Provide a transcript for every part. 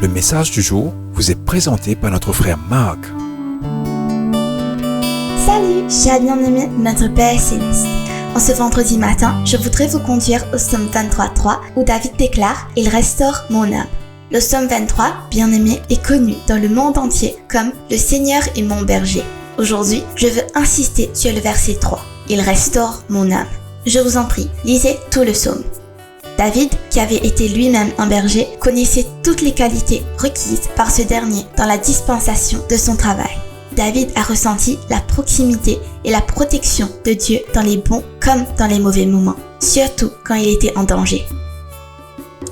Le message du jour vous est présenté par notre frère Marc. Salut, chers bien-aimés de notre Père Céleste. En ce vendredi matin, je voudrais vous conduire au psaume 23.3 où David déclare « Il restaure mon âme ». Le psaume 23, bien-aimé, est connu dans le monde entier comme « Le Seigneur est mon berger ». Aujourd'hui, je veux insister sur le verset 3 « Il restaure mon âme ». Je vous en prie, lisez tout le psaume. David, qui avait été lui-même un berger, connaissait toutes les qualités requises par ce dernier dans la dispensation de son travail. David a ressenti la proximité et la protection de Dieu dans les bons comme dans les mauvais moments, surtout quand il était en danger.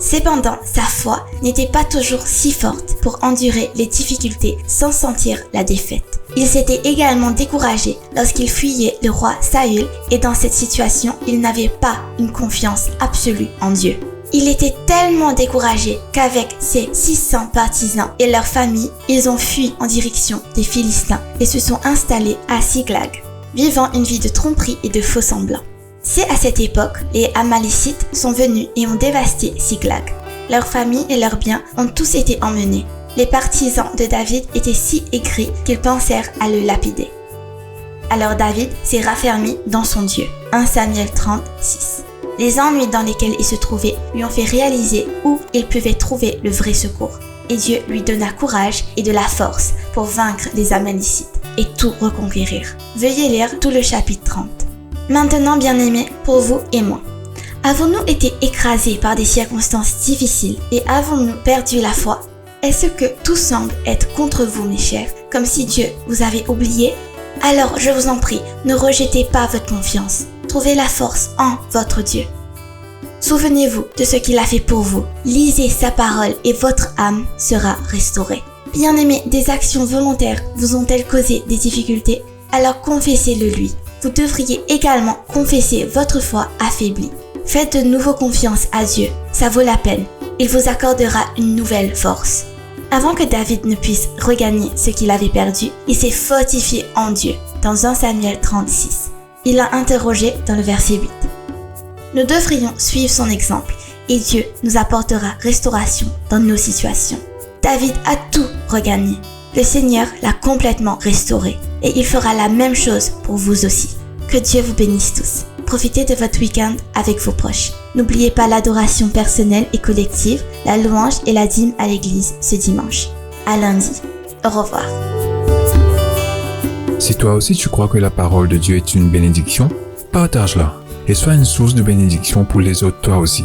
Cependant, sa foi n'était pas toujours si forte pour endurer les difficultés sans sentir la défaite. Il s'était également découragé lorsqu'il fuyait le roi Saül et dans cette situation, il n'avait pas une confiance absolue en Dieu. Il était tellement découragé qu'avec ses 600 partisans et leurs familles, ils ont fui en direction des Philistins et se sont installés à Siklag, vivant une vie de tromperie et de faux semblants. C'est à cette époque, les Amalécites sont venus et ont dévasté Siklag. Leurs familles et leurs biens ont tous été emmenés. Les partisans de David étaient si aigris qu'ils pensèrent à le lapider. Alors David s'est raffermi dans son Dieu. 1 Samuel 36. Les ennuis dans lesquels il se trouvait lui ont fait réaliser où il pouvait trouver le vrai secours. Et Dieu lui donna courage et de la force pour vaincre les Amalécites et tout reconquérir. Veuillez lire tout le chapitre 30. Maintenant, bien-aimés, pour vous et moi, avons-nous été écrasés par des circonstances difficiles et avons-nous perdu la foi? Est-ce que tout semble être contre vous, mes chers, comme si Dieu vous avait oublié? Alors, je vous en prie, ne rejetez pas votre confiance. Trouvez la force en votre Dieu. Souvenez-vous de ce qu'il a fait pour vous. Lisez sa parole et votre âme sera restaurée. Bien-aimés, des actions volontaires vous ont-elles causé des difficultés? Alors confessez-le lui. Vous devriez également confesser votre foi affaiblie. Faites de nouveau confiance à Dieu, ça vaut la peine. Il vous accordera une nouvelle force. Avant que David ne puisse regagner ce qu'il avait perdu, il s'est fortifié en Dieu, dans 1 Samuel 36. Il l'a interrogé dans le verset 8. Nous devrions suivre son exemple et Dieu nous apportera restauration dans nos situations. David a tout regagné. Le Seigneur l'a complètement restauré et il fera la même chose pour vous aussi. Que Dieu vous bénisse tous. Profitez de votre week-end avec vos proches. N'oubliez pas l'adoration personnelle et collective, la louange et la dîme à l'église ce dimanche. À lundi. Au revoir. Si toi aussi tu crois que la parole de Dieu est une bénédiction, partage-la et sois une source de bénédiction pour les autres toi aussi.